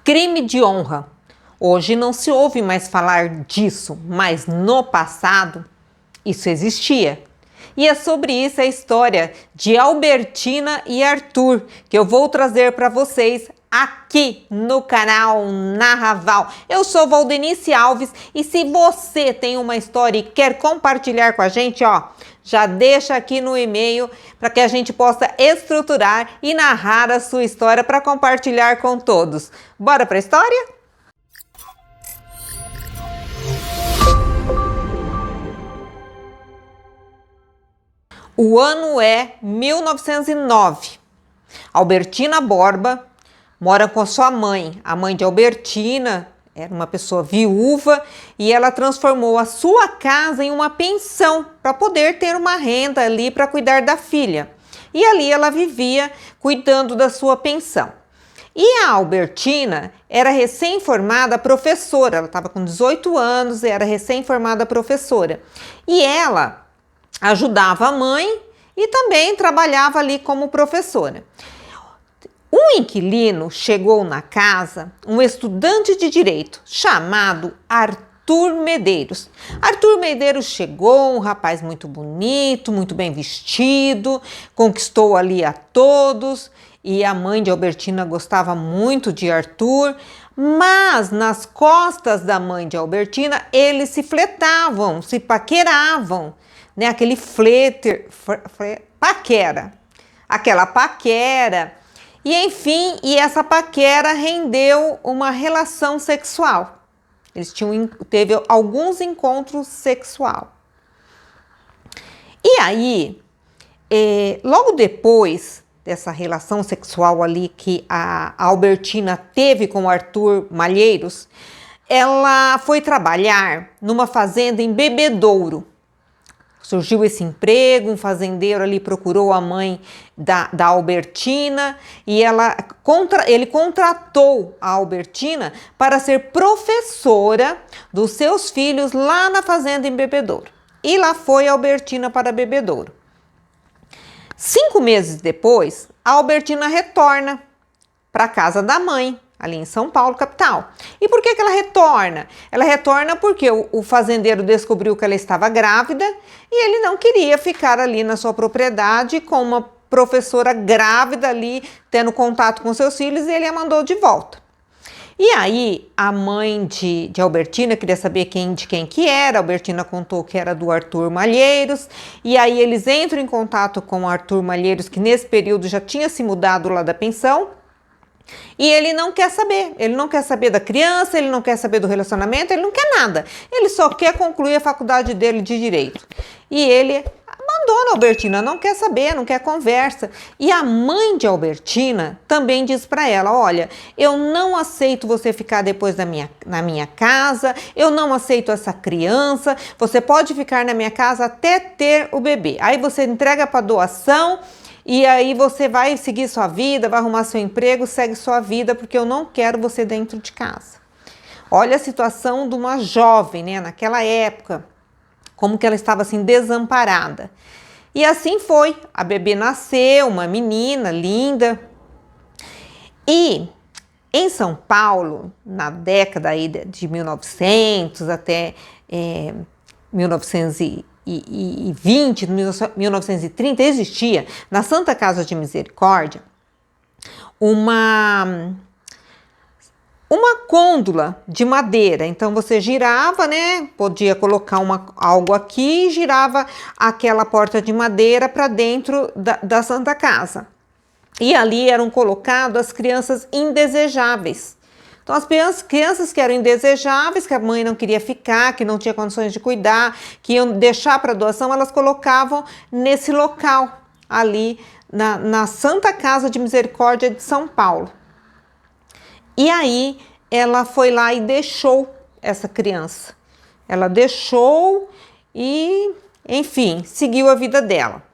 Crime de honra. Hoje não se ouve mais falar disso, mas no passado isso existia. E é sobre isso a história de Albertina e Arthur que eu vou trazer para vocês aqui no canal Narraval. Eu sou Valdenice Alves e se você tem uma história e quer compartilhar com a gente, já deixa aqui no e-mail para que a gente possa estruturar e narrar a sua história para compartilhar com todos. Bora para a história? O ano é 1909. Albertina Borba mora com a sua mãe. A mãe de Albertina era uma pessoa viúva e ela transformou a sua casa em uma pensão para poder ter uma renda ali para cuidar da filha. E ali ela vivia cuidando da sua pensão. E a Albertina era recém-formada professora. Ela estava com 18 anos e era recém-formada professora. E ela ajudava a mãe e também trabalhava ali como professora. Um inquilino chegou na casa, um estudante de direito chamado Arthur Medeiros. Arthur Medeiros chegou, um rapaz muito bonito, muito bem vestido, conquistou ali a todos e a mãe de Albertina gostava muito de Arthur, mas nas costas da mãe de Albertina eles se fletavam, se paqueravam. Né, aquele paquera, aquela paquera, e enfim, essa paquera rendeu uma relação sexual. Eles teve alguns encontros sexuais. E aí, logo depois dessa relação sexual ali que a Albertina teve com o Arthur Malheiros, ela foi trabalhar numa fazenda em Bebedouro. Surgiu esse emprego, um fazendeiro ali procurou a mãe da Albertina e ele contratou a Albertina para ser professora dos seus filhos lá na fazenda em Bebedouro. E lá foi a Albertina para Bebedouro. 5 meses depois, a Albertina retorna para a casa da mãe, ali em São Paulo, capital. E por que ela retorna? Ela retorna porque o fazendeiro descobriu que ela estava grávida e ele não queria ficar ali na sua propriedade com uma professora grávida ali, tendo contato com seus filhos, e ele a mandou de volta. E aí, a mãe de Albertina queria saber de quem que era. A Albertina contou que era do Arthur Malheiros. E aí, eles entram em contato com o Arthur Malheiros, que nesse período já tinha se mudado lá da pensão. E ele não quer saber da criança, ele não quer saber do relacionamento, ele não quer nada. Ele só quer concluir a faculdade dele de Direito. E ele abandona a Albertina, não quer saber, não quer conversa. E a mãe de Albertina também diz para ela, olha, eu não aceito você ficar depois na minha casa, eu não aceito essa criança, você pode ficar na minha casa até ter o bebê. Aí você entrega para doação. E aí você vai seguir sua vida, vai arrumar seu emprego, segue sua vida, porque eu não quero você dentro de casa. Olha a situação de uma jovem, né, naquela época, como que ela estava assim desamparada. E assim foi, a bebê nasceu, uma menina linda. E em São Paulo, na década aí de 1900 até 1920, 1930, existia na Santa Casa de Misericórdia uma côndula de madeira. Então você girava, né? Podia colocar algo aqui e girava aquela porta de madeira para dentro da Santa Casa. E ali eram colocadas as crianças indesejáveis. Então, as crianças que eram indesejáveis, que a mãe não queria ficar, que não tinha condições de cuidar, que iam deixar para doação, elas colocavam nesse local, ali na Santa Casa de Misericórdia de São Paulo. E aí, ela foi lá e deixou essa criança. Ela deixou e, enfim, seguiu a vida dela.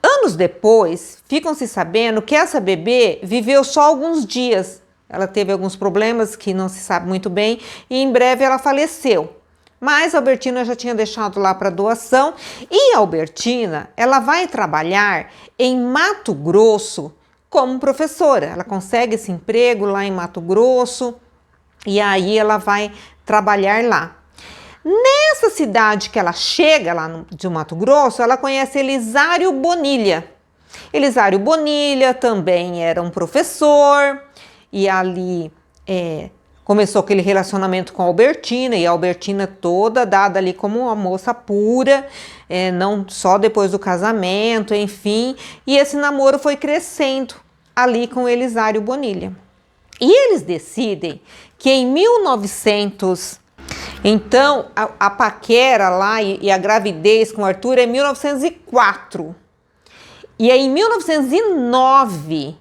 Anos depois, ficam-se sabendo que essa bebê viveu só alguns dias. Ela teve alguns problemas que não se sabe muito bem e em breve ela faleceu. Mas a Albertina já tinha deixado lá para doação e a Albertina, ela vai trabalhar em Mato Grosso como professora. Ela consegue esse emprego lá em Mato Grosso e aí ela vai trabalhar lá. Nessa cidade que ela chega lá de Mato Grosso, ela conhece Elisário Bonilha. Elisário Bonilha também era um professor e ali começou aquele relacionamento com a Albertina, e a Albertina toda dada ali como uma moça pura, não só depois do casamento, enfim, e esse namoro foi crescendo ali com Elisário Bonilha. E eles decidem que em 1900, então a paquera lá e a gravidez com o Arthur é em 1904. E aí, em 1909,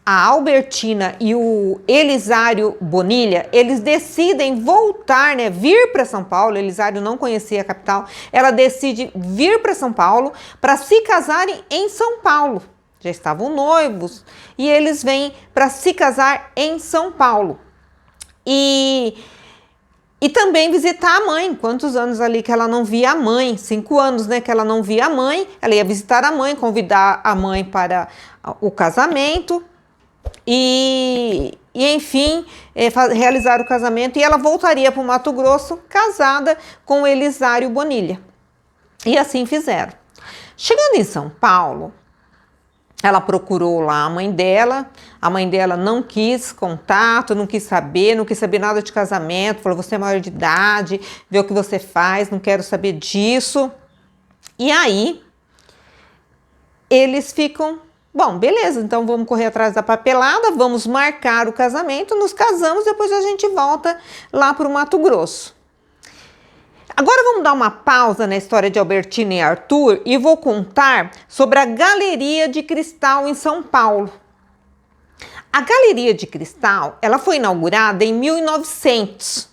a Albertina e o Elisário Bonilha, eles decidem voltar, né, vir para São Paulo. Elisário não conhecia a capital. Ela decide vir para São Paulo para se casarem em São Paulo. Já estavam noivos e eles vêm para se casar em São Paulo. E também visitar a mãe. Quantos anos ali que ela não via a mãe? 5 anos, né, que ela não via a mãe. Ela ia visitar a mãe, convidar a mãe para o casamento e enfim, realizar o casamento. E ela voltaria para o Mato Grosso casada com o Elisário Bonilha. E assim fizeram. Chegando em São Paulo, ela procurou lá a mãe dela não quis contato, não quis saber nada de casamento, falou, você é maior de idade, vê o que você faz, não quero saber disso. E aí, eles ficam, bom, beleza, então vamos correr atrás da papelada, vamos marcar o casamento, nos casamos, depois a gente volta lá para o Mato Grosso. Agora vamos dar uma pausa na história de Albertina e Arthur e vou contar sobre a Galeria de Cristal em São Paulo. A Galeria de Cristal, ela foi inaugurada em 1900.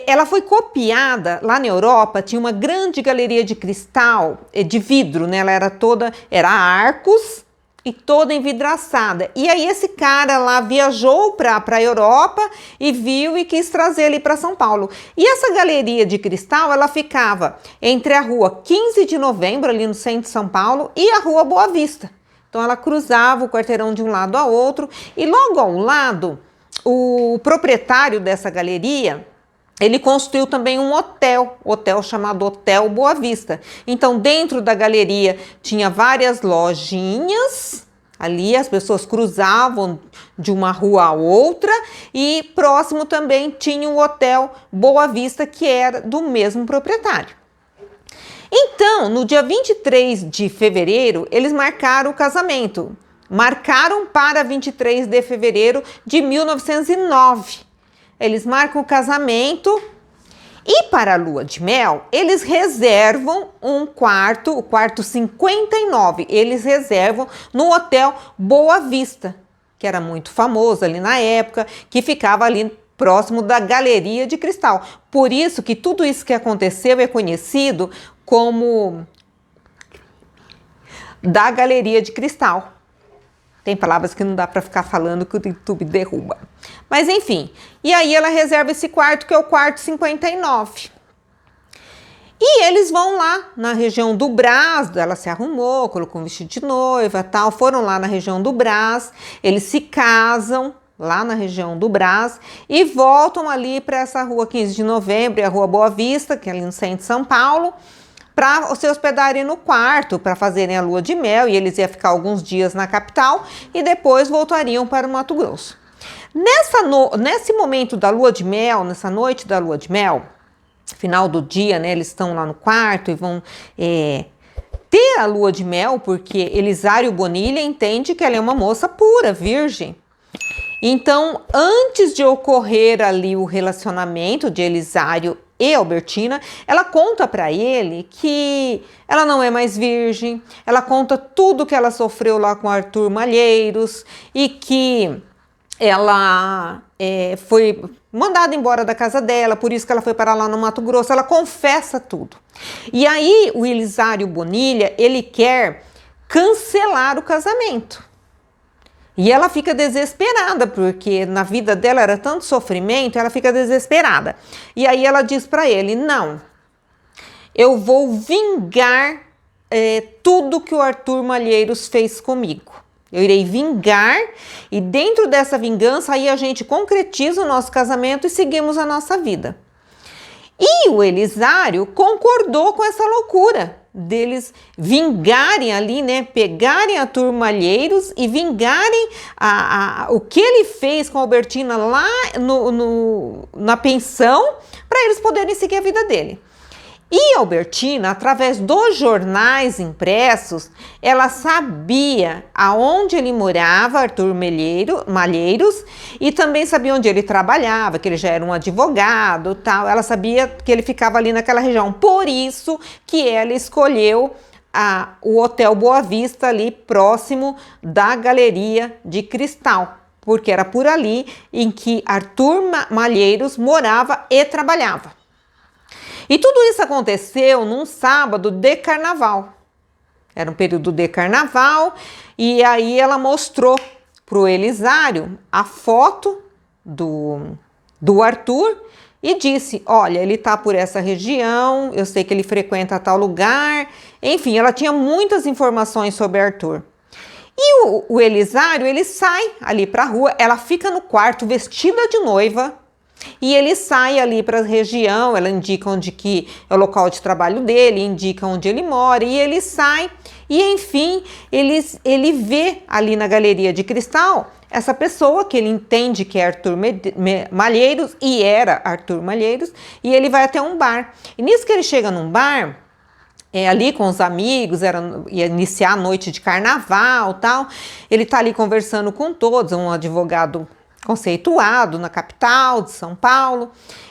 Ela foi copiada lá na Europa, tinha uma grande galeria de cristal, de vidro, né? Ela era arcos e toda envidraçada. E aí esse cara lá viajou para a Europa e viu e quis trazer ali para São Paulo. E essa galeria de cristal, ela ficava entre a rua 15 de Novembro, ali no centro de São Paulo, e a rua Boa Vista. Então ela cruzava o quarteirão de um lado a outro e logo ao lado, o proprietário dessa galeria, ele construiu também um hotel chamado Hotel Boa Vista. Então, dentro da galeria tinha várias lojinhas, ali as pessoas cruzavam de uma rua a outra e próximo também tinha o Hotel Boa Vista, que era do mesmo proprietário. Então, no dia 23 de fevereiro, eles marcaram o casamento. Marcaram para 23 de fevereiro de 1909. Eles marcam o casamento e para a lua de mel, eles reservam um quarto, o quarto 59, eles reservam no Hotel Boa Vista, que era muito famoso ali na época, que ficava ali próximo da Galeria de Cristal. Por isso que tudo isso que aconteceu é conhecido como da Galeria de Cristal. Tem palavras que não dá para ficar falando que o YouTube derruba. Mas enfim, e aí ela reserva esse quarto que é o quarto 59. E eles vão lá na região do Brás, ela se arrumou, colocou um vestido de noiva, tal, foram lá na região do Brás, eles se casam lá na região do Brás e voltam ali para essa rua 15 de Novembro, a rua Boa Vista, que é ali no centro de São Paulo, para se hospedarem no quarto, para fazerem a lua de mel, e eles iam ficar alguns dias na capital e depois voltariam para o Mato Grosso. Nesse momento da lua de mel, nessa noite da lua de mel, final do dia, né, eles estão lá no quarto e vão ter a lua de mel, porque Elisário Bonilha entende que ela é uma moça pura, virgem. Então, antes de ocorrer ali o relacionamento de Elisário e Albertina, ela conta para ele que ela não é mais virgem, ela conta tudo que ela sofreu lá com Arthur Malheiros e que ela foi mandada embora da casa dela, por isso que ela foi parar lá no Mato Grosso, ela confessa tudo. E aí o Elisário Bonilha, ele quer cancelar o casamento. E ela fica desesperada, porque na vida dela era tanto sofrimento, ela fica desesperada. E aí ela diz para ele, não, eu vou vingar tudo que o Arthur Malheiros fez comigo. Eu irei vingar e dentro dessa vingança aí a gente concretiza o nosso casamento e seguimos a nossa vida. E o Elisário concordou com essa loucura deles vingarem ali, né? Pegarem a Malheiros e vingarem o que ele fez com a Albertina lá na pensão para eles poderem seguir a vida dele. E a Albertina, através dos jornais impressos, ela sabia aonde ele morava, Arthur Malheiros, e também sabia onde ele trabalhava, que ele já era um advogado, tal. Ela sabia que ele ficava ali naquela região. Por isso que ela escolheu o Hotel Boa Vista ali próximo da Galeria de Cristal, porque era por ali em que Arthur Malheiros morava e trabalhava. E tudo isso aconteceu num sábado de carnaval. Era um período de carnaval e aí ela mostrou para o Elisário a foto do Arthur e disse, olha, ele tá por essa região, eu sei que ele frequenta tal lugar. Enfim, ela tinha muitas informações sobre Arthur. E o Elisário, ele sai ali para a rua, ela fica no quarto vestida de noiva. E ele sai ali para a região, ela indica onde que é o local de trabalho dele, indica onde ele mora, e ele sai, e enfim, ele vê ali na Galeria de Cristal essa pessoa que ele entende que é Arthur Malheiros, e era Arthur Malheiros, e ele vai até um bar. E nisso que ele chega num bar, ali com os amigos, ia iniciar a noite de carnaval, tal, ele tá ali conversando com todos, um advogado conceituado na capital de São Paulo,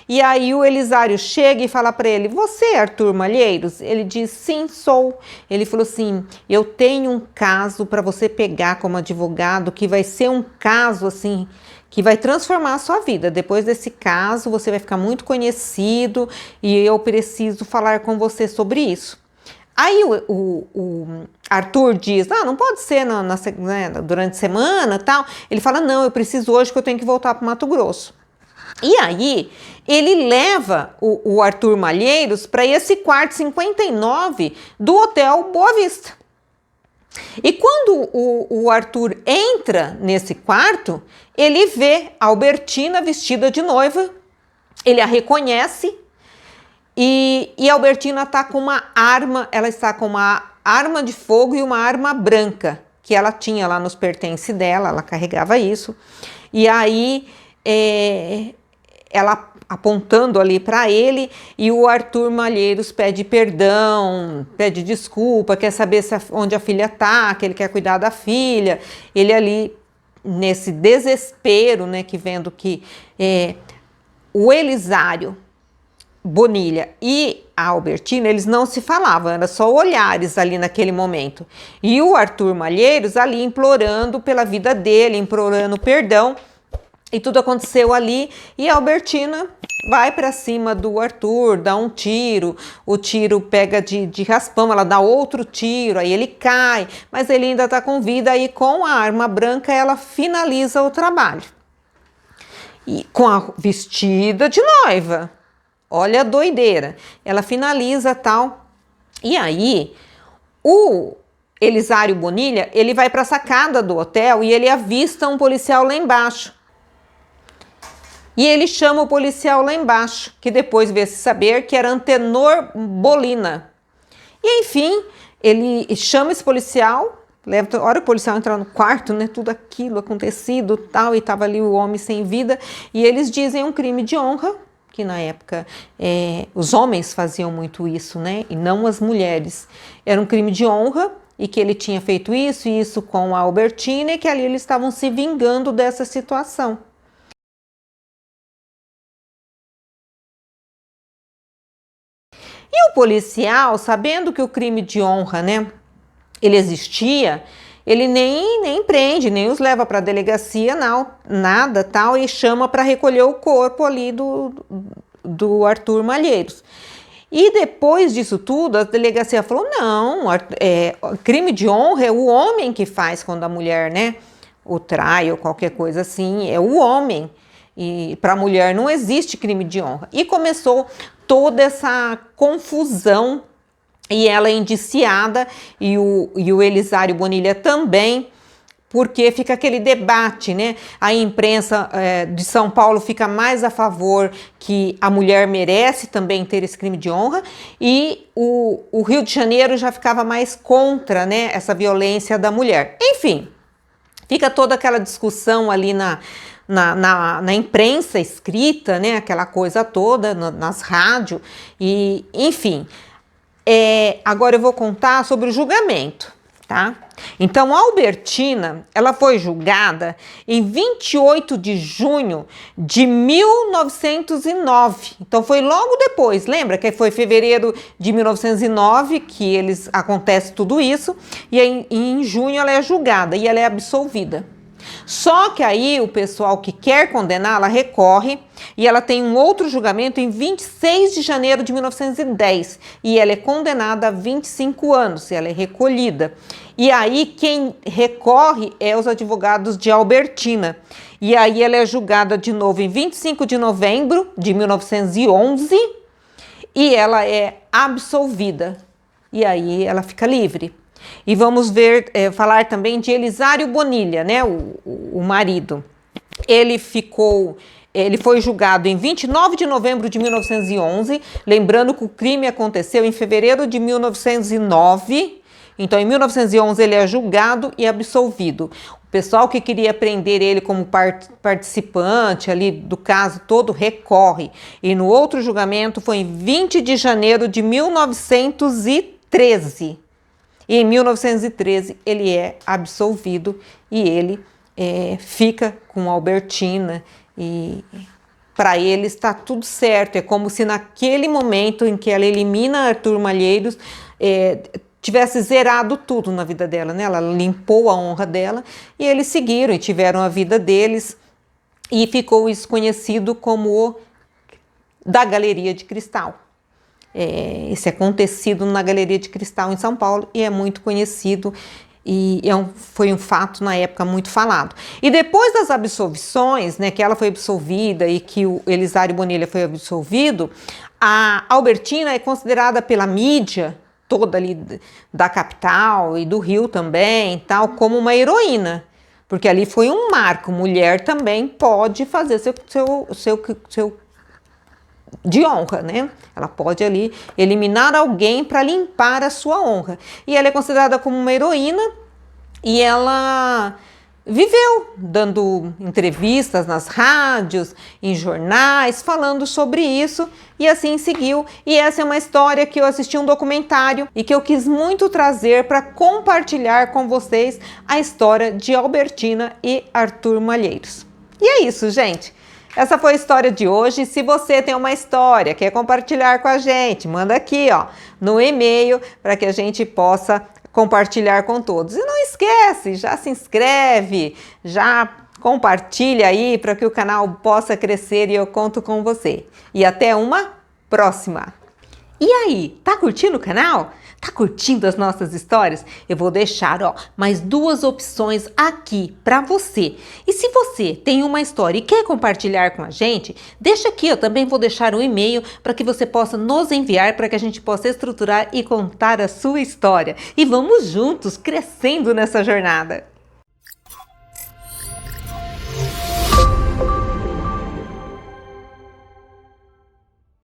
e aí o Elisário chega e fala para ele, você é Arthur Malheiros? Ele diz, sim, sou. Ele falou assim, eu tenho um caso para você pegar como advogado, que vai ser um caso assim, que vai transformar a sua vida. Depois desse caso, você vai ficar muito conhecido e eu preciso falar com você sobre isso. Aí o Arthur diz, não pode ser né, durante a semana, tal. Ele fala, não, eu preciso hoje que eu tenho que voltar para o Mato Grosso. E aí ele leva o Arthur Malheiros para esse quarto 59 do Hotel Boa Vista. E quando o Arthur entra nesse quarto, ele vê a Albertina vestida de noiva, ele a reconhece. E a Albertina está com uma arma, ela está com uma arma de fogo e uma arma branca, que ela tinha lá nos pertences dela, ela carregava isso. E aí, ela apontando ali para ele, e o Arthur Malheiros pede perdão, pede desculpa, quer saber onde a filha está, que ele quer cuidar da filha. Ele ali, nesse desespero, né, que vendo que o Elisário Bonilha e a Albertina, eles não se falavam, era só olhares ali naquele momento. E o Arthur Malheiros ali implorando pela vida dele, implorando perdão, e tudo aconteceu ali, e a Albertina vai para cima do Arthur, dá um tiro, o tiro pega de raspão, ela dá outro tiro, aí ele cai, mas ele ainda está com vida, e com a arma branca ela finaliza o trabalho. E com a vestida de noiva. Olha a doideira. Ela finaliza tal. E aí, o Elisário Bonilha, ele vai para a sacada do hotel e ele avista um policial lá embaixo. E ele chama o policial lá embaixo, que depois veio se saber que era Antenor Bolina. E enfim, ele chama esse policial, a hora o policial entrar no quarto, né, tudo aquilo acontecido tal, e estava ali o homem sem vida, e eles dizem um crime de honra, que na época os homens faziam muito isso, né, e não as mulheres. Era um crime de honra e que ele tinha feito isso e isso com a Albertina e que ali eles estavam se vingando dessa situação. E o policial, sabendo que o crime de honra, né, ele existia, ele nem prende, nem os leva para a delegacia, não, nada, tal, e chama para recolher o corpo ali do Arthur Malheiros. E depois disso tudo, a delegacia falou, não, crime de honra é o homem que faz quando a mulher, né, o trai ou qualquer coisa assim, é o homem. E para a mulher não existe crime de honra. E começou toda essa confusão, e ela é indiciada, e o Elisário Bonilha também, porque fica aquele debate, né? A imprensa de São Paulo fica mais a favor que a mulher merece também ter esse crime de honra, e o Rio de Janeiro já ficava mais contra, né, essa violência da mulher. Enfim, fica toda aquela discussão ali na imprensa escrita, né, aquela coisa toda, nas rádios, e enfim. Agora eu vou contar sobre o julgamento, tá? Então, a Albertina, ela foi julgada em 28 de junho de 1909. Então, foi logo depois, lembra que foi fevereiro de 1909 que acontece tudo isso, e em junho ela é julgada e ela é absolvida. Só que aí o pessoal que quer condená-la recorre e ela tem um outro julgamento em 26 de janeiro de 1910 e ela é condenada a 25 anos, ela é recolhida. E aí quem recorre é os advogados de Albertina. E aí ela é julgada de novo em 25 de novembro de 1911 e ela é absolvida. E aí ela fica livre. E vamos falar também de Elisário Bonilha, né, o marido. Ele foi julgado em 29 de novembro de 1911, lembrando que o crime aconteceu em fevereiro de 1909. Então, em 1911 ele é julgado e absolvido. O pessoal que queria prender ele como participante ali do caso todo recorre. E no outro julgamento foi em 20 de janeiro de 1913. E em 1913 ele é absolvido e ele fica com Albertina e para ele está tudo certo. É como se naquele momento em que ela elimina Arthur Malheiros tivesse zerado tudo na vida dela, né? Ela limpou a honra dela e eles seguiram e tiveram a vida deles e ficou isso conhecido como o da Galeria de Cristal. Esse acontecido na Galeria de Cristal em São Paulo e é muito conhecido e foi um fato na época muito falado. E depois das absolvições, né, que ela foi absolvida e que o Elisário Bonilha foi absolvido, a Albertina é considerada pela mídia toda ali da capital e do Rio também, tal, como uma heroína, porque ali foi um marco. Mulher também pode fazer seu de honra, né? Ela pode ali eliminar alguém para limpar a sua honra. E ela é considerada como uma heroína e ela viveu dando entrevistas nas rádios, em jornais, falando sobre isso e assim seguiu. E essa é uma história que eu assisti um documentário e que eu quis muito trazer para compartilhar com vocês a história de Albertina e Arthur Malheiros. E é isso, gente. Essa foi a história de hoje. Se você tem uma história, quer compartilhar com a gente, manda aqui, ó, no e-mail para que a gente possa compartilhar com todos. E não esquece, já se inscreve, já compartilha aí para que o canal possa crescer e eu conto com você. E até uma próxima! E aí, tá curtindo o canal? Tá curtindo as nossas histórias? Eu vou deixar, ó, mais 2 opções aqui para você. E se você tem uma história e quer compartilhar com a gente, deixa aqui, eu também vou deixar um e-mail para que você possa nos enviar para que a gente possa estruturar e contar a sua história. E vamos juntos crescendo nessa jornada.